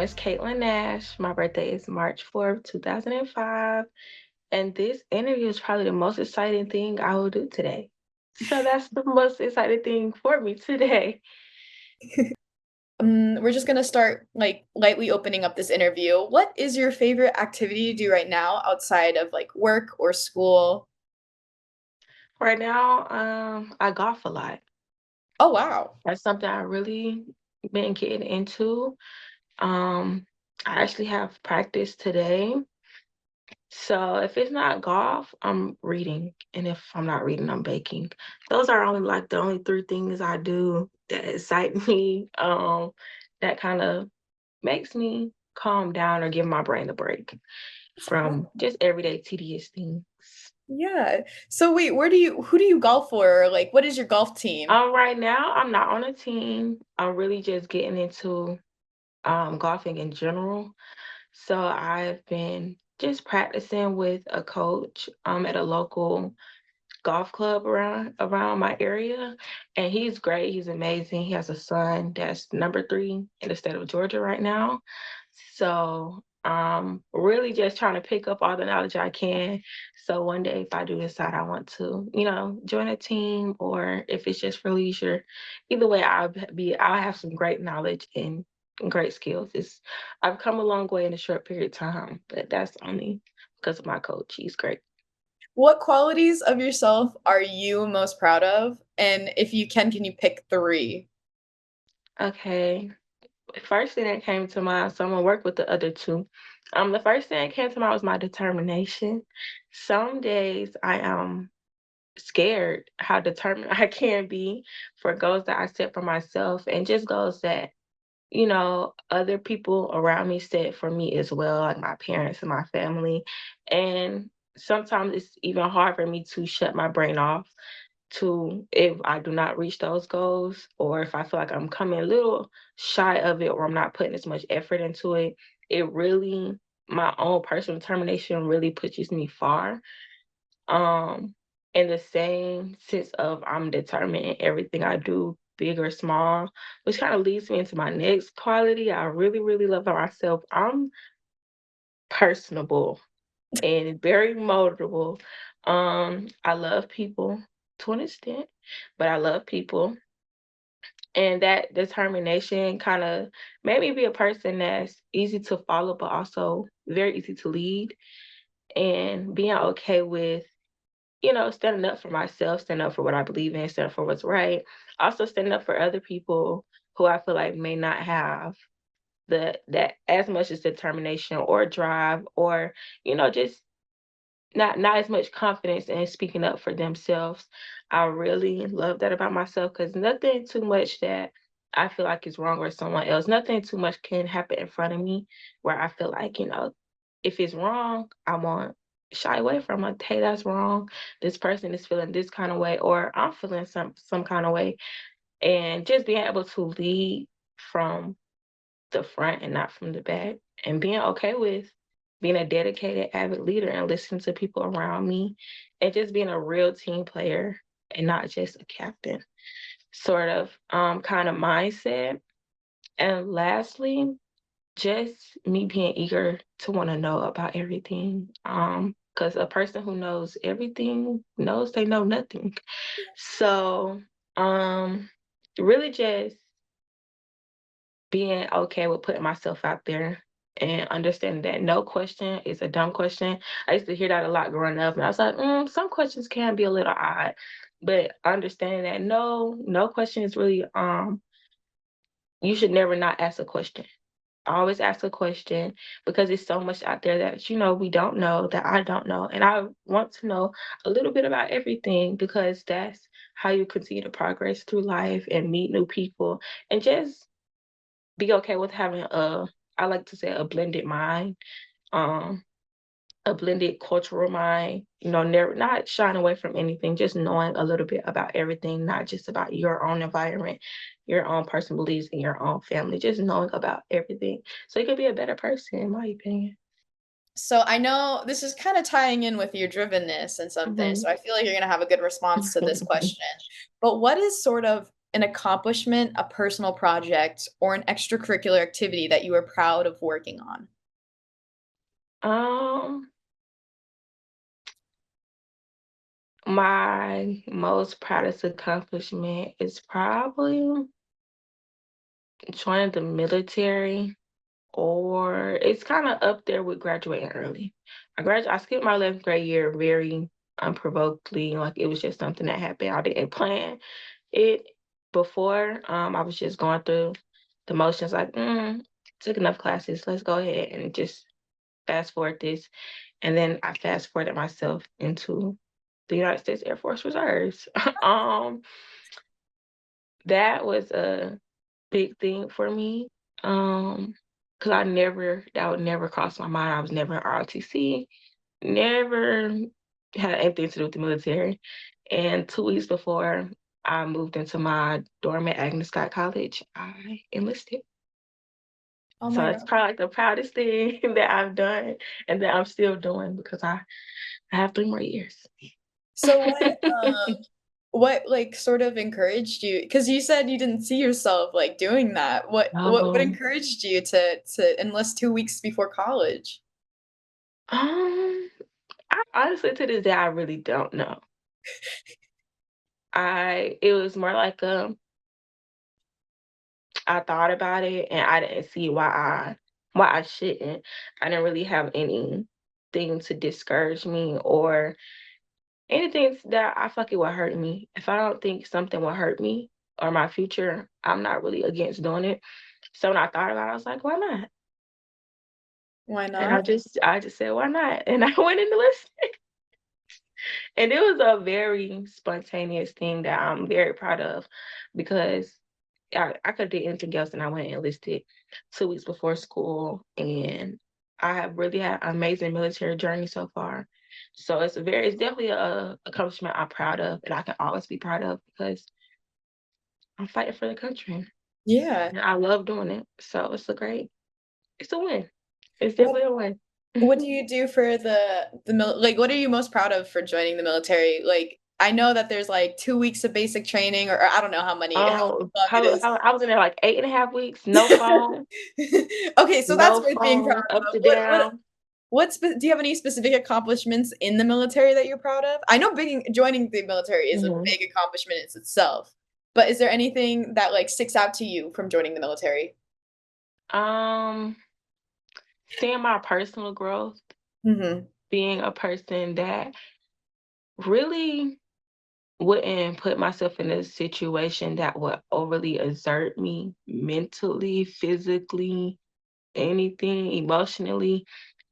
is Kaitlynn Nash. My birthday is March 4th, 2005. And this interview is probably the most exciting thing I will do today. So that's the most exciting thing for me today. We're just gonna start like lightly opening up this interview. What is your favorite activity to do right now outside of like work or school? Right now, I golf a lot. Oh wow. That's something I really been getting into. Um, I actually have practice today. So if it's not golf, I'm reading. And if I'm not reading, I'm baking. Those are only like the only three things I do that excite me. That kind of makes me calm down or give my brain a break That's from cool. just everyday tedious things. Yeah. So wait, who do you golf for? Or, like what is your golf team? Right now, I'm not on a team. I'm really just getting into golfing in general. So I've been just practicing with a coach at a local golf club around my area, and he's great. He's amazing. He has a son that's number 3 in the state of Georgia right now. So really just trying to pick up all the knowledge I can. So one day if I do decide I want to, join a team, or if it's just for leisure, either way I'll have some great knowledge and great skills. I've come a long way in a short period of time, but that's only because of my coach. He's great. What qualities of yourself are you most proud of? And if you can you pick three? Okay. First thing that came to mind, so I'm gonna work with the other two. The first thing that came to mind was my determination. Some days I am scared how determined I can be for goals that I set for myself, and just goals that, other people around me set for me as well, like my parents and my family. And sometimes it's even hard for me to shut my brain off to if I do not reach those goals, or if I feel like I'm coming a little shy of it, or I'm not putting as much effort into it. It really, my own personal determination really pushes me far. Um, in the same sense of I'm determined in everything I do, big or small, which kind of leads me into my next quality I really, really love about myself. I'm personable and very moldable. I love people to an extent, but I love people. And that determination kind of made me be a person that's easy to follow, but also very easy to lead. And being okay with, standing up for myself, standing up for what I believe in, standing up for what's right. Also standing up for other people who I feel like may not have that as much as determination or drive, or, just not as much confidence in speaking up for themselves. I really love that about myself, because nothing too much that I feel like is wrong or someone else, nothing too much can happen in front of me where I feel like, if it's wrong, I won't shy away from it. Hey, that's wrong. This person is feeling this kind of way, or I'm feeling some kind of way. And just being able to lead from the front and not from the back, and being okay with being a dedicated avid leader and listening to people around me, and just being a real team player and not just a captain sort of kind of mindset. And lastly, just me being eager to want to know about everything, because a person who knows everything knows they know nothing. So um really just being okay with putting myself out there and understanding that no question is a dumb question. I used to hear that a lot growing up, and I was like, some questions can be a little odd, but understanding that no question is really you should never not ask a question. Always ask a question, because it's so much out there that we don't know, that I don't know, and I want to know a little bit about everything, because that's how you continue to progress through life and meet new people, and just be okay with having I like to say a blended mind, um, a blended cultural mind, never not shying away from anything, just knowing a little bit about everything, not just about your own environment, your own personal beliefs, and your own family, just knowing about everything. So you can be a better person, in my opinion. So I know this is kind of tying in with your drivenness and something. Mhm. So I feel like you're gonna have a good response to this question. But what is sort of an accomplishment, a personal project, or an extracurricular activity that you are proud of working on? Um, my most proudest accomplishment is probably joining the military, or it's kind of up there with graduating early. I skipped my 11th grade year very unprovokedly, like it was just something that happened. I didn't plan it before. I was just going through the motions, like, took enough classes, let's go ahead and just fast forward this. And then I fast forwarded myself into the United States Air Force Reserves. um, that was a big thing for me. Cause that would never cross my mind. I was never in ROTC, never had anything to do with the military. And 2 weeks before I moved into my dorm at Agnes Scott College, I enlisted. Oh So my it's god. probably like the proudest thing that I've done and that I'm still doing because I have 3 more years. So what, like, sort of encouraged you? Because you said you didn't see yourself, like, doing that. What Oh, encouraged you to enlist 2 weeks before college? um, I honestly to this day I really don't know. It was more like I thought about it and I didn't see why I shouldn't. I didn't really have anything to discourage me or anything that I feel like it would hurt me. If I don't think something will hurt me or my future, I'm not really against doing it. So when I thought about it, I was like, why not? Why And not? I just said, why not? And I went in the list. And it was a very spontaneous thing that I'm very proud of because I could have did anything else and I went and enlisted 2 weeks before school. And I have really had an amazing military journey so far. So it's definitely a accomplishment I'm proud of and I can always be proud of because I'm fighting for the country. Yeah. And I love doing it. So it's a win. It's What definitely a win. what do you do for like, what are you most proud of for joining the military? Like, I know that there's, like, 2 weeks of basic training, or I don't know how Oh, long it is. I was in there like 8.5 weeks, no phone, Okay, so that's no worth being proud phone, up of. to down. Do you have any specific accomplishments in the military that you're proud of? I know joining the military is a Mhm. big accomplishment in itself, but is there anything that, like, sticks out to you from joining the military? Um, seeing my personal growth, Mhm. being a person that really wouldn't put myself in a situation that would overly exert me mentally, physically, anything, emotionally.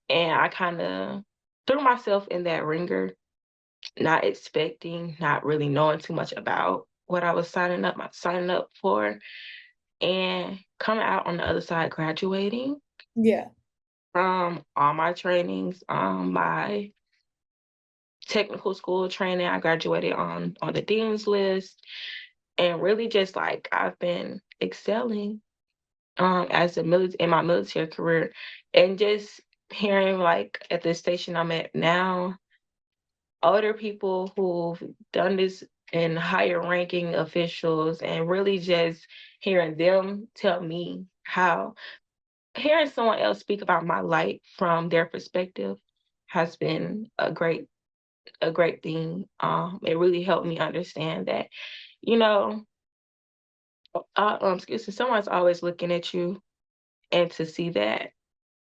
And I kind of threw myself in that ringer, not expecting, not really knowing too much about what I was signing up for, and coming out on the other side graduating Yeah. from all my trainings, my technical school training. I graduated on the dean's list, and really just like I've been excelling as in my military career, and just hearing like at the station I'm at now, older people who've done this in higher ranking officials, and really just hearing them tell me how hearing someone else speak about my life from their perspective has been a great thing. It really helped me understand that, you know, excuse me, someone's always looking at you, and to see that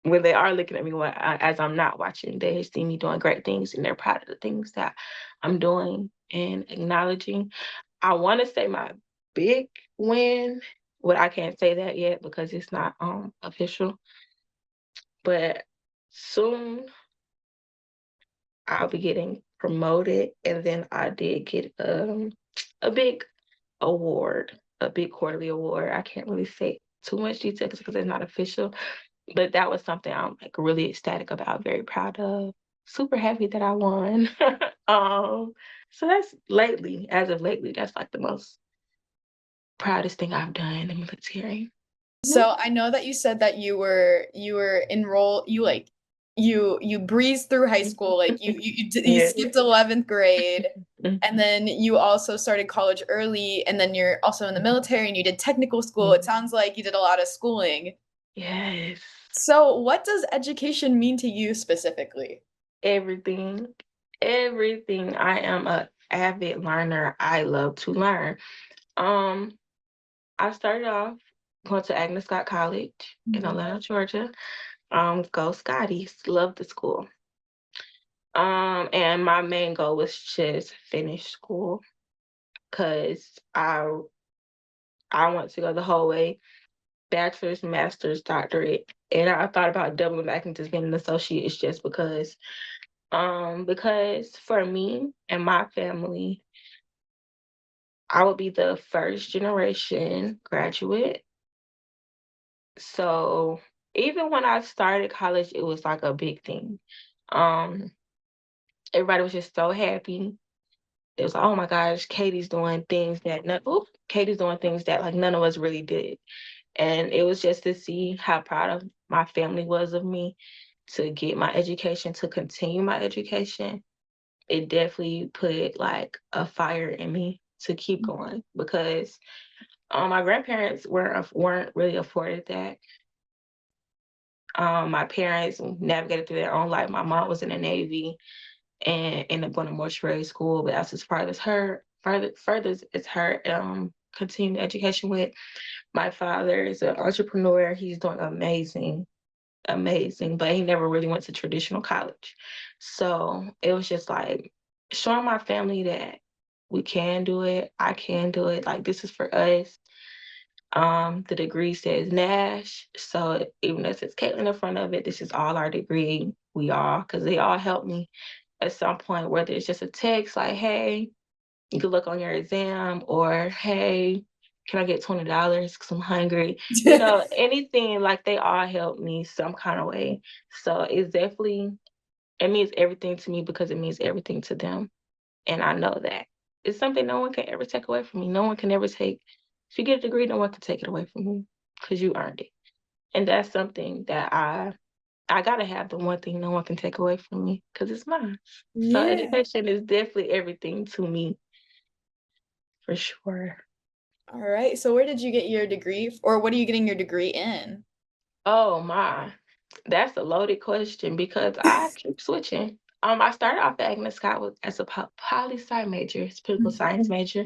when they are looking at me as I'm not watching, they see me doing great things and they're proud of the things that I'm doing and acknowledging. I want to say my big win, but I can't say that yet because it's not official. But soon I'll be getting promoted, and then I did get a big award, a big quarterly award. I can't really say too much detail because it's not official, but that was something I'm like really ecstatic about, very proud of, super happy that I won. um, so that's as of lately, that's like the most proudest thing I've done in the military. Mhm. So I know that you said that you were enrolled, you breezed through high school, like you Yeah. skipped 11th grade, and then you also started college early, and then you're also in the military and you did technical school. It sounds like you did a lot of schooling. Yes. So, what does education mean to you specifically? Everything. Everything. I am a avid learner. I love to learn. Um, I started off going to Agnes Scott College in Mhm. Atlanta, Georgia. Go Scotties. Love the school. And my main goal was just finish school because I want to go the whole way, bachelor's, master's, doctorate. And I thought about doubling back and just getting an associate's just because for me and my family, I would be the first generation graduate. So even when I started college, it was like a big thing. Um, Everybody was just so happy. It was like, oh my gosh, Katie's doing things that like none of us really did. And it was just to see how proud of my family was of me to get my education, to continue my education. It definitely put like a fire in me to keep going because my grandparents weren't really afforded that. My parents navigated through their own life. My mom was in the Navy and ended up going to mortuary school, but that's as far as further as her continuing education with. My father is an entrepreneur. He's doing amazing, amazing, but he never really went to traditional college. So it was just like showing my family that we can do it. I can do it. Like this is for us. The degree says Nash. So even though it says Kaitlynn in front of it, this is all our degree. Because they all helped me at some point, whether it's just a text like, hey, you could look on your exam, or hey, can I get $20 because I'm hungry? Anything, like they all helped me some kind of way. So it means everything to me because it means everything to them. And I know that. It's something no one can ever take away from me. No one can ever take, if you get a degree, no one can take it away from you because you earned it. And that's something that I gotta have, the one thing no one can take away from me because it's mine. So Yeah. education is definitely everything to me for sure. All right. So where did you get your degree or what are you getting your degree in? Oh my, that's a loaded question because I keep switching. I started off at Agnes Scott as a poli-sci major, political science major.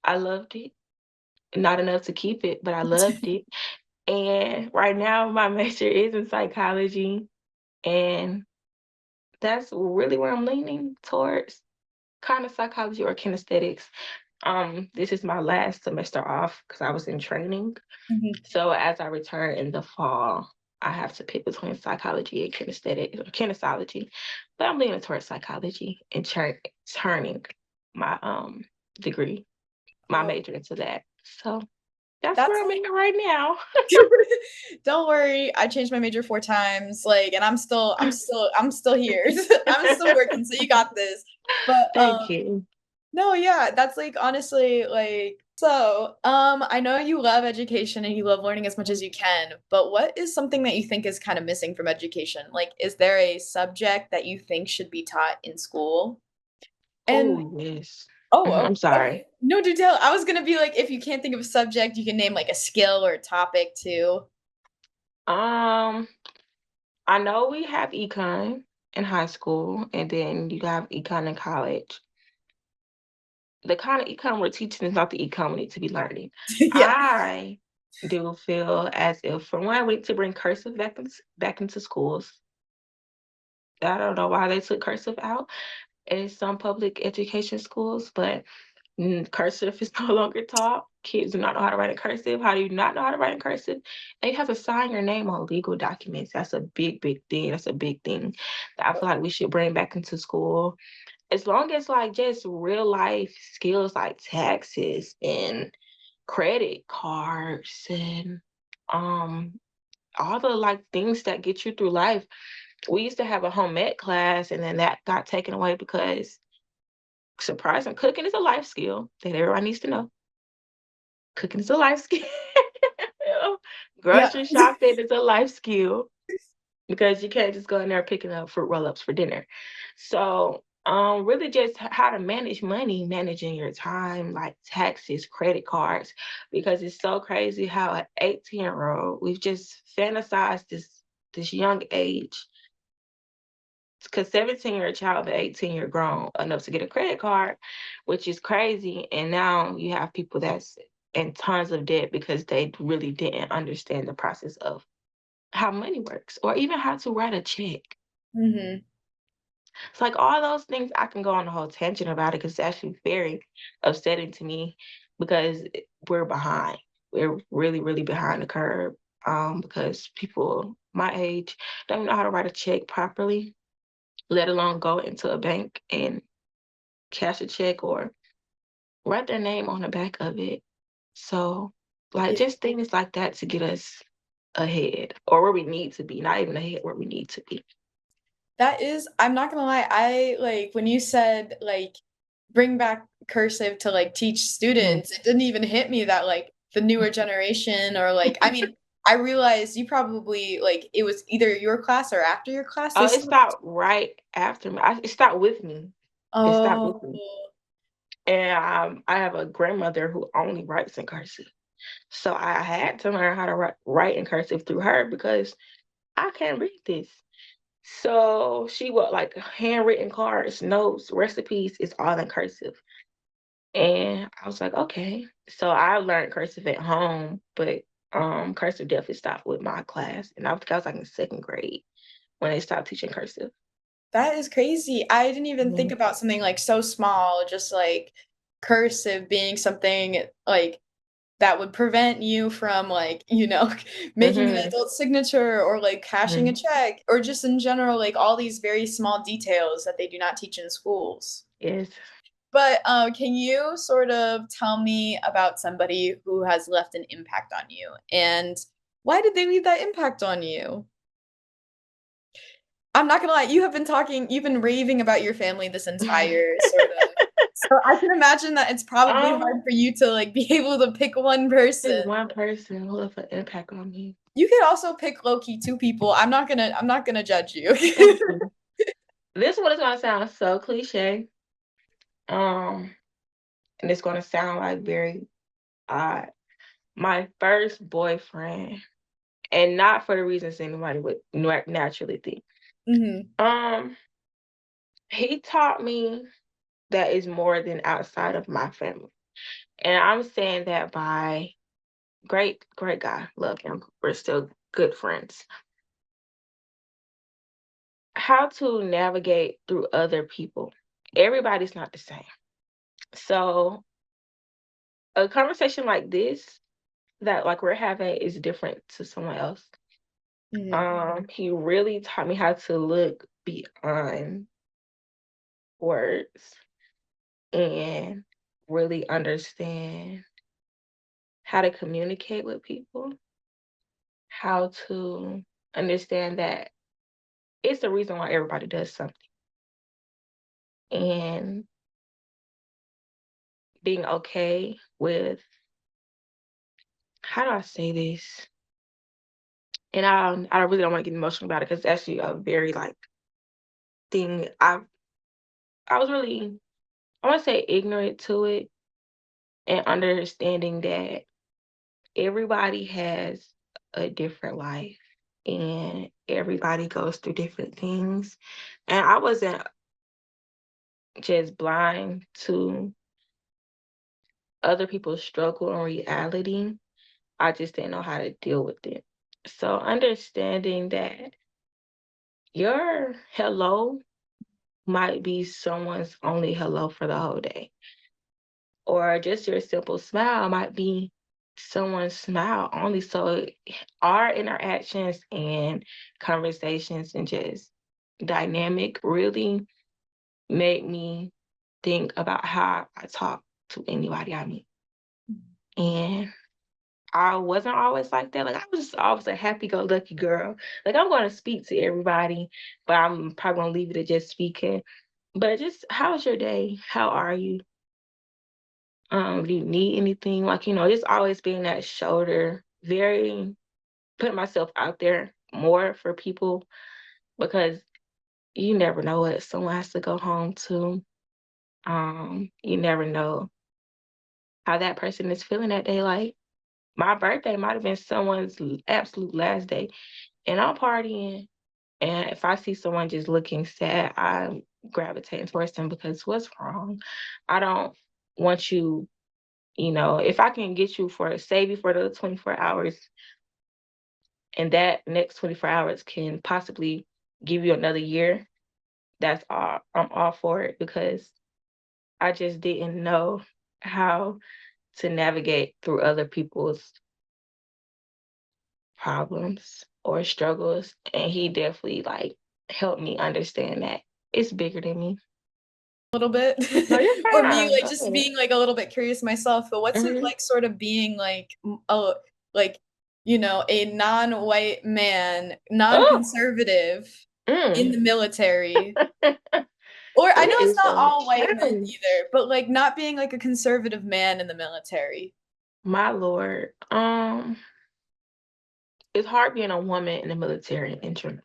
I loved it. Not enough to keep it, but I loved it. And right now, my major is in psychology, and that's really where I'm leaning towards, kind of psychology or kinesthetics. This is my last semester off because I was in training. Mhm. So as I return in the fall, I have to pick between psychology and kinesthetic or kinesiology. But I'm leaning towards psychology and turning my degree, my Oh, major into that. So that's that's where I'm at right now. don't worry. I changed my major 4 times, like, and I'm still here. I'm still working, so you got this. But Thank you. no, yeah, that's like honestly like so, I know you love education and you love learning as much as you can, but what is something that you think is kind of missing from education? Like, is there a subject that you think should be taught in school? And Oh yes. oh, I'm sorry. okay. No detail. I was gonna be like, if you can't think of a subject, you can name like a skill or a topic too. Um, I know we have econ in high school, and then you have econ in college. The kind of econ we're teaching is not the econ we need to be learning. Yeah. I do feel as if, for one, we need to bring cursive back into schools. I don't know why they took cursive out in some public education schools, but cursive is no longer taught. Kids do not know how to write in cursive. How do you not know how to write in cursive? And you have to sign your name on legal documents. That's a big, big thing. That's a big thing that I feel like we should bring back into school. As long as like just real life skills like taxes and credit cards and um all the like things that get you through life. We used to have a home ec class and then that got taken away because surprising cooking is a life skill that everyone needs to know. Cooking is a life skill. Yeah. Grocery shopping is a life skill. because you can't just go in there picking up fruit roll-ups for dinner. So, really just how to manage money, managing your time, like taxes, credit cards, because it's so crazy how an 18-year-old, we've just fantasized this young age, because 17-year child and 18-year grown enough to get a credit card, which is crazy. And now you have people that's in tons of debt because they really didn't understand the process of how money works or even how to write a check. Mhm. It's like all those things I can go on a whole tangent about it because it's actually very upsetting to me because we're behind. We're really, really behind the curve. Because people my age don't know how to write a check properly, let alone go into a bank and cash a check or write their name on the back of it. So, like, Yeah. just things like that to get us ahead or where we need to be, not even ahead, where we need to be. That is, I'm not gonna lie, I like when you said like bring back cursive to like teach Mhm. students, it didn't even hit me that like the newer generation or like I mean, I realized you probably like it was either your class or after your class they Oh, it started. stopped right after me. It stopped with me. It stopped with Oh, me. And I have a grandmother who only writes in cursive. So I had to learn how to write in cursive through her because I can't read this. So she would like handwritten cards, notes, recipes, it's all in cursive. And I was like, okay. So I learned cursive at home, but cursive definitely stopped with my class. And I think I was like in second grade when they stopped teaching cursive. that is crazy. I didn't even think Mhm. about something like so small, just like cursive being something like that would prevent you from, like, making an Mhm. adult signature or, like, cashing a Mhm. check or just in general, like, all these very small details that they do not teach in schools. Yes. But, can you sort of tell me about somebody who has left an impact on you, and why did they leave that impact on you? I'm not gonna lie, you've been raving about your family this entire sort of so I can imagine that it's probably hard um, for you to, like, be able to pick one person. Pick one person who left an impact on me. You could also pick low-key 2 people. I'm not gonna judge you. Thank you. This one is gonna sound so cliche. Um, and it's gonna sound like very odd. My first boyfriend, and not for the reasons anybody would naturally think. Mhm, Um, he taught me that is more than outside of my family. And I'm saying that by great, great guy. Love him. We're still good friends. How to navigate through other people. Everybody's not the same. So a conversation like this that like we're having is different to someone else. mhm. He really taught me how to look beyond words and really understand how to communicate with people, how to understand that it's the reason why everybody does something. And being okay with, how do I say this? And I really don't want to get emotional about it because it's actually a very like thing I was really, I want to say, ignorant to it, and understanding that everybody has a different life and everybody goes through different things. And I wasn't just blind to other people's struggle and reality. I just didn't know how to deal with it. So understanding that your hello might be someone's only hello for the whole day, or just your simple smile might be someone's smile only. So our interactions and conversations and just dynamic really made me think about how I talk to anybody I meet. And I wasn't always like that. Like I was just always a happy-go-lucky girl. Like I'm gonna speak to everybody, but I'm probably gonna leave it at just speaking. But just how's your day? How are you? Do you need anything? Like, just always being that shoulder, very putting myself out there more for people because you never know what someone has to go home to. You never know how that person is feeling that day. Like my birthday might have been someone's absolute last day, and I'm partying. And if I see someone just looking sad, I'm gravitating towards them because what's wrong? I don't want you, if I can get you for save you for the 24 hours and that next 24 hours can possibly give you another year, that's all. I'm all for it because I just didn't know how to navigate through other people's problems or struggles. And he definitely like helped me understand that it's bigger than me. Little bit No, you're or me fine. like Go just ahead. being like a little bit curious myself, but what's it Mhm. like sort of being like like a non-white man, Oh, non-conservative in the mm. military, or I know It it's is not a all white men challenge. either, but like not being like a conservative man in the military. My Lord. It's hard being a woman in the military in general,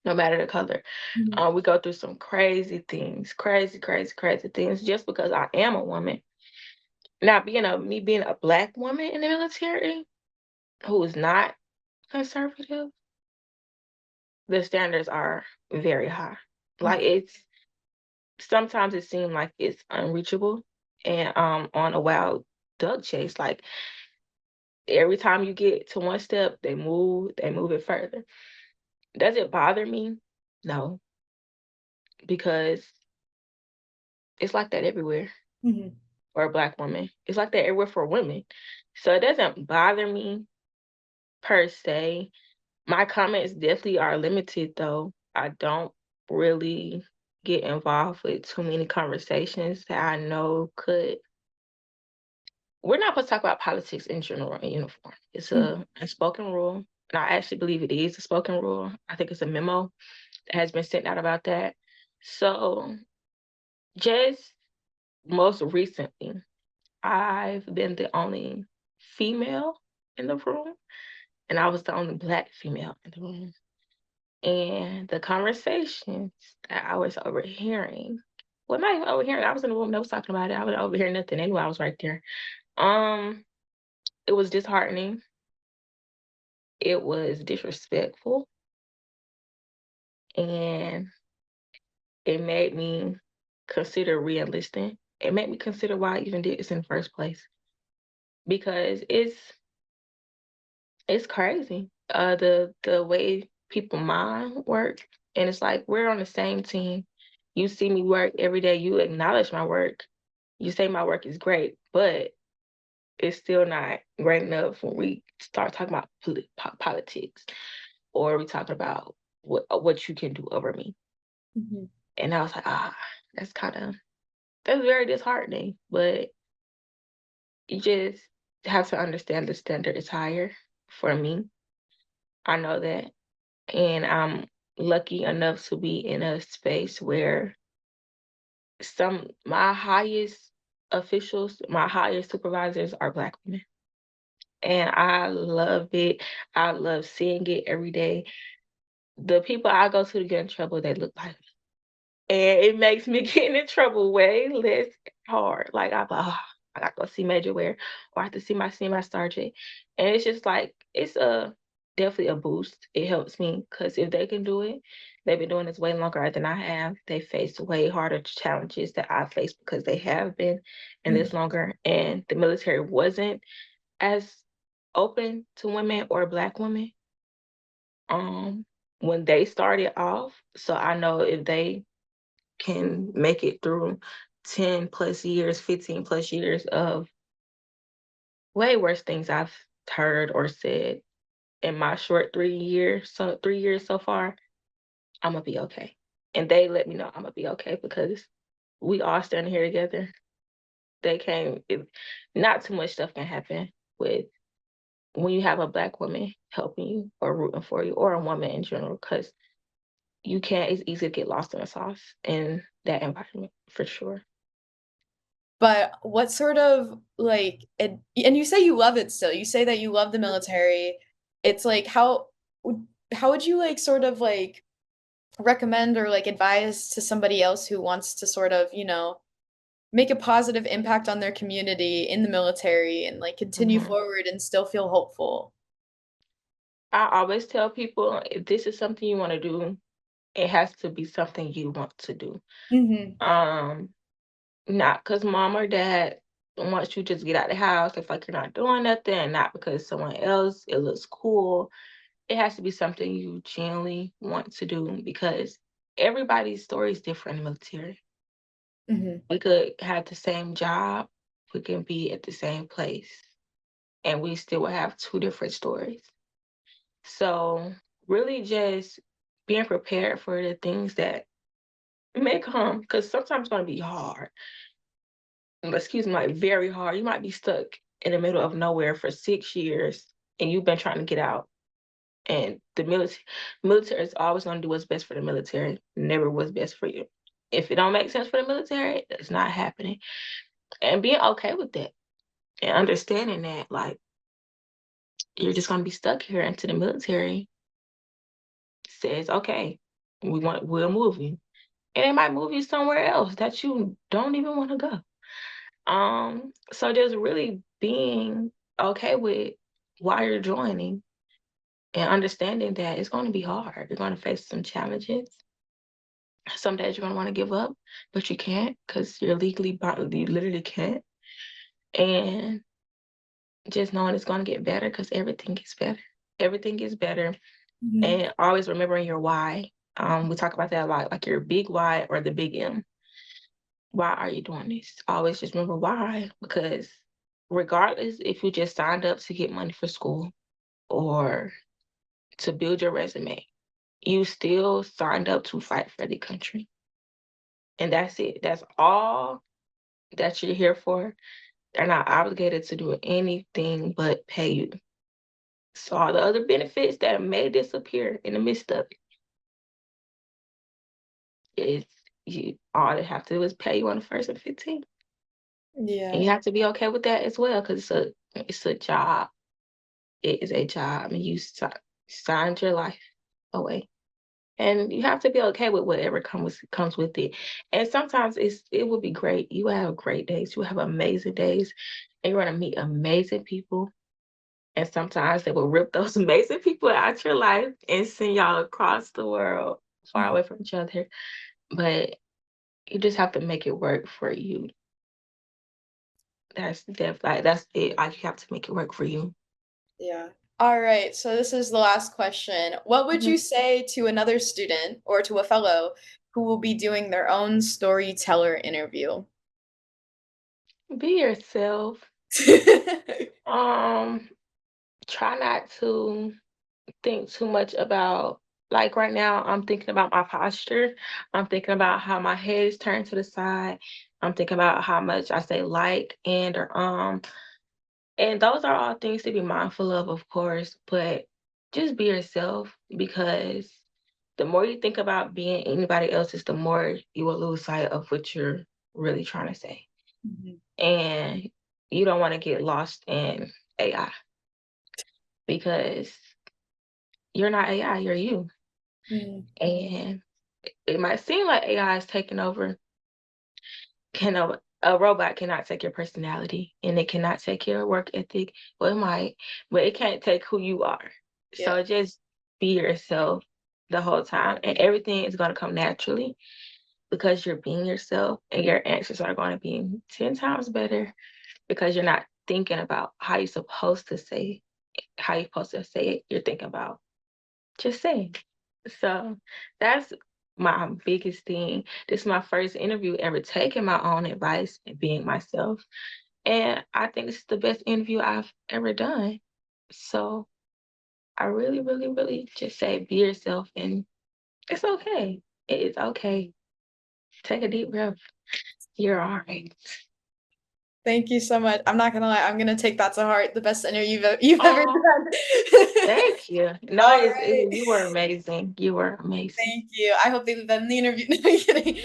no matter the color. Mhm. We go through some crazy things, crazy, crazy, crazy things just because I am a woman. Now, me being a black woman in the military who is not conservative, the standards are very high. Like Mhm. it's sometimes it seems like it's unreachable and on a wild duck chase. Like every time you get to one step, they move it further. Does it bother me? No, because it's like that everywhere Mhm. for a black woman. It's like that everywhere for women. So it doesn't bother me per se. My comments definitely are limited though. I don't really get involved with too many conversations that I know could we're not supposed to talk about politics in general in uniform. It's Mhm. a unspoken rule. And I actually believe it is a spoken rule. I think it's a memo that has been sent out about that. So just most recently, I've been the only female in the room, and I was the only black female in the room. And the conversations that I was overhearing, well, not even overhearing, I was in the room, they was talking about it. I wasn't overhearing nothing anyway, I was right there. Um, it was disheartening. It was disrespectful, and it made me consider re-enlisting. It made me consider why I even did this in the first place because it's crazy, the way people mind work, and it's like we're on the same team. You see me work every day, you acknowledge my work, you say my work is great, but it's still not great enough when we start talking about politics or we talking about what you can do over me. Mhm. And I was like, that's that's very disheartening, but you just have to understand the standard is higher for me. I know that. And I'm lucky enough to be in a space where my highest officials, my highest supervisors are black women. And I love it. I love seeing it every day. The people I go to get in trouble, they look like me. And it makes me getting in trouble way less hard. Like I'm like, I gotta go see Major Ware or I have to see my senior sergeant. And it's just like it's a definitely a boost. It helps me because if they can do it, they've been doing this way longer than I have. They face way harder challenges that I face because they have been in this Mhm. longer. And the military wasn't as open to women or black women um when they started off. So I know if they can make it through 10 plus years, 15 plus years of way worse things I've heard or said in my short 3 years, so 3 years so far, I'm gonna be okay. And they let me know I'm gonna be okay because we all standing here together. They came, not too much stuff can happen with when you have a black woman helping you or rooting for you or a woman in general because you can't, it's easy to get lost in the sauce in that environment for sure. But what sort of like and you say you love it still. You say that you love the military. It's like how how would you like sort of like recommend or like advise to somebody else who wants to sort of, make a positive impact on their community in the military and like continue Mhm. forward and still feel hopeful? I always tell people if this is something you want to do, it has to be something you want to do. Mhm. Um, Not because mom or dad wants you to just get out the house, if like you're not doing nothing, not because someone else it looks cool. It has to be something you genuinely want to do because everybody's story is different in the military. Mhm. We could have the same job, we can be at the same place, and we still will have two different stories. So really just being prepared for the things that may come, because sometimes it's gonna be hard. Excuse me, like very hard. You might be stuck in the middle of nowhere for 6 years and you've been trying to get out. And the military is always gonna do what's best for the military, never what's best for you. If it don't make sense for the military, it's not happening. And being okay with that and understanding that, like, you're just gonna be stuck here until the military says, okay, we'll move you. And they might move you somewhere else that you don't even want to go. So just really being okay with why you're joining and understanding that it's going to be hard. You're going to face some challenges. Some days you're going to want to give up, but you can't because you're legally bound. You literally can't. And just knowing it's going to get better because everything gets better. Everything gets better. Mhm. And always remembering your why. We talk about that a lot, like your big why or the big M. Why are you doing this? Always just remember why, because regardless if you just signed up to get money for school or to build your resume, you still signed up to fight for the country. And that's it. That's all that you're here for. They're not obligated to do anything but pay you. So all the other benefits that may disappear in the midst of it is you all they have to do is pay you on the first and 15th. And Yeah. you have to be okay with that as well, because it's a job. It is a job, and you signed your life away, and you have to be okay with whatever comes with it. And sometimes it will be great. You will have great days. You will have amazing days, and you're gonna meet amazing people. And sometimes they will rip those amazing people out your life and send y'all across the world, far Mhm. away from each other. But you just have to make it work for you. That's it. Like you have to make it work for you. Yeah. All right. So this is the last question. What would Mhm. you say to another student or to a fellow who will be doing their own storyteller interview? Be yourself. Um, Try not to think too much about like right now, I'm thinking about my posture. I'm thinking about how my head is turned to the side. I'm thinking about how much I say like and or and those are all things to be mindful of course, but just be yourself because the more you think about being anybody else's, the more you will lose sight of what you're really trying to say. Mhm. And you don't want to get lost in AI because you're not AI, you're you. Mhm. And it might seem like AI is taking over. A robot cannot take your personality and it cannot take your work ethic. Well, it might, but it can't take who you are. Yeah. So just be yourself the whole time, and everything is going to come naturally because you're being yourself, and your answers are going to be 10 times better because you're not thinking about how you're supposed to say how you're supposed to say it. You're thinking about just saying. So that's my biggest thing. This is my first interview ever taking my own advice and being myself. And I think this is the best interview I've ever done. So I really, really, really just say be yourself and it's okay. It is okay. Take a deep breath. You're all right. Thank you so much. I'm not gonna lie, I'm gonna take that to heart. The best interview you've ever Oh, done. thank you. No, All it right. you were amazing. You were amazing. Thank you. I hope they leave that in the interview. No, I'm kidding.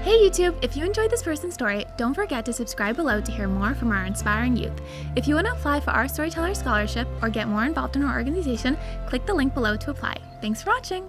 Hey YouTube! If you enjoyed this person's story, don't forget to subscribe below to hear more from our inspiring youth. If you want to apply for our Storyteller Scholarship or get more involved in our organization, click the link below to apply. Thanks for watching!